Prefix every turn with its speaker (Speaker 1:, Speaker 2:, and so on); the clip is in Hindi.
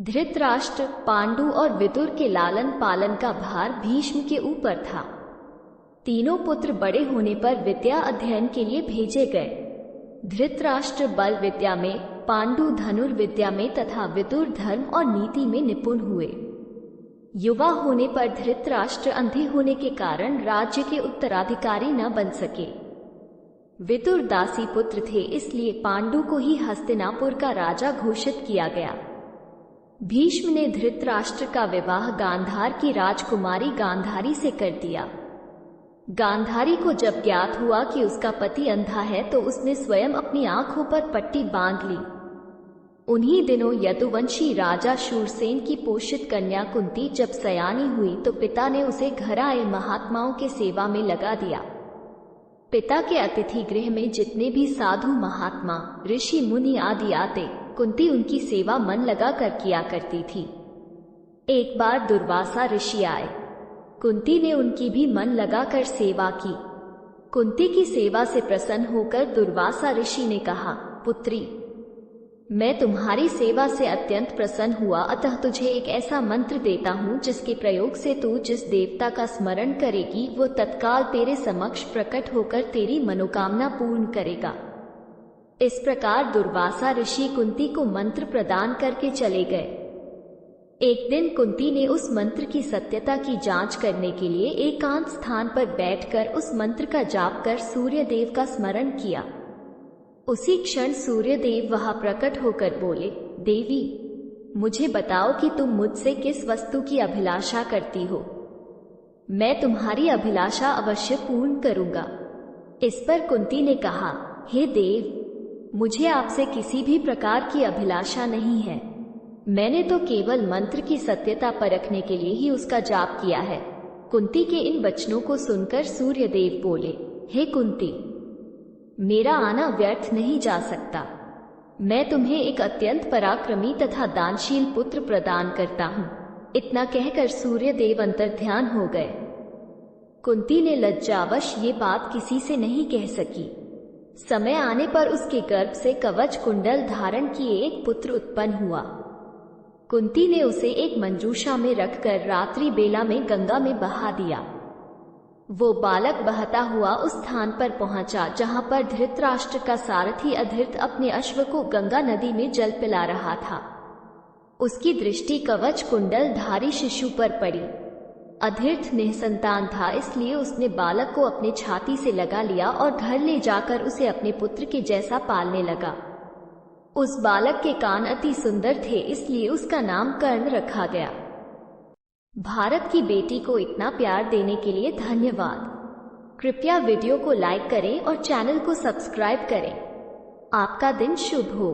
Speaker 1: धृतराष्ट्र, पांडु और विदुर के लालन पालन का भार भीष्म के ऊपर था। तीनों पुत्र बड़े होने पर विद्या अध्ययन के लिए भेजे गए। धृतराष्ट्र बल विद्या में, पांडु धनुर्विद्या में तथा विदुर धर्म और नीति में निपुण हुए। युवा होने पर धृतराष्ट्र अंधे होने के कारण राज्य के उत्तराधिकारी न बन सके। विदुर दासी पुत्र थे, इसलिए पांडु को ही हस्तिनापुर का राजा घोषित किया गया। भीष्म ने धृतराष्ट्र का विवाह गांधार की राजकुमारी गांधारी से कर दिया। गांधारी को जब ज्ञात हुआ कि उसका पति अंधा है तो उसने स्वयं अपनी आंखों पर पट्टी बांध ली। उन्हीं दिनों यदुवंशी राजा शूरसेन की पोषित कन्या कुंती जब सयानी हुई तो पिता ने उसे घर आए महात्माओं के सेवा में लगा दिया। पिता के अतिथि गृह में जितने भी साधु महात्मा, ऋषि मुनि आदि आते, कुंती उनकी सेवा मन लगा कर किया करती थी। एक बार दुर्वासा ऋषि आए। कुंती ने उनकी भी मन लगा कर सेवा की। कुंती की सेवा से प्रसन्न होकर दुर्वासा ऋषि ने कहा, पुत्री, मैं तुम्हारी सेवा से अत्यंत प्रसन्न हुआ, अतः तुझे एक ऐसा मंत्र देता हूँ जिसके प्रयोग से तू जिस देवता का स्मरण करेगी वो तत्काल तेरे समक्ष प्रकट होकर तेरी मनोकामना पूर्ण करेगा। इस प्रकार दुर्वासा ऋषि कुंती को मंत्र प्रदान करके चले गए। एक दिन कुंती ने उस मंत्र की सत्यता की जांच करने के लिए एकांत स्थान पर बैठकर उस मंत्र का जाप कर सूर्यदेव का स्मरण किया। उसी क्षण सूर्यदेव वहां प्रकट होकर बोले, देवी, मुझे बताओ कि तुम मुझसे किस वस्तु की अभिलाषा करती हो। मैं तुम्हारी अभिलाषा अवश्य पूर्ण करूंगा। इस पर कुंती ने कहा, हे देव, मुझे आपसे किसी भी प्रकार की अभिलाषा नहीं है। मैंने तो केवल मंत्र की सत्यता परखने के लिए ही उसका जाप किया है। कुंती के इन वचनों को सुनकर सूर्यदेव बोले, हे कुंती, मेरा आना व्यर्थ नहीं जा सकता। मैं तुम्हें एक अत्यंत पराक्रमी तथा दानशील पुत्र प्रदान करता हूँ। इतना कहकर सूर्यदेव अंतर्ध्यान हो गए। कुंती ने लज्जावश ये बात किसी से नहीं कह सकी। समय आने पर उसके गर्भ से कवच कुंडल धारण किए एक पुत्र उत्पन्न हुआ। कुंती ने उसे एक मंजूषा में रखकर रात्रि बेला में गंगा में बहा दिया। वो बालक बहता हुआ उस स्थान पर पहुंचा जहां पर धृतराष्ट्र का सारथी अधृत अपने अश्व को गंगा नदी में जल पिला रहा था। उसकी दृष्टि कवच कुंडल धारी शिशु पर पड़ी। अधृत निसंतान था, इसलिए उसने बालक को अपने छाती से लगा लिया और घर ले जाकर उसे अपने पुत्र के जैसा पालने लगा। उस बालक के कान अति सुंदर थे, इसलिए उसका नाम कर्ण रखा गया। भारत की बेटी को इतना प्यार देने के लिए धन्यवाद। कृपया वीडियो को लाइक करें और चैनल को सब्सक्राइब करें। आपका दिन शुभ हो।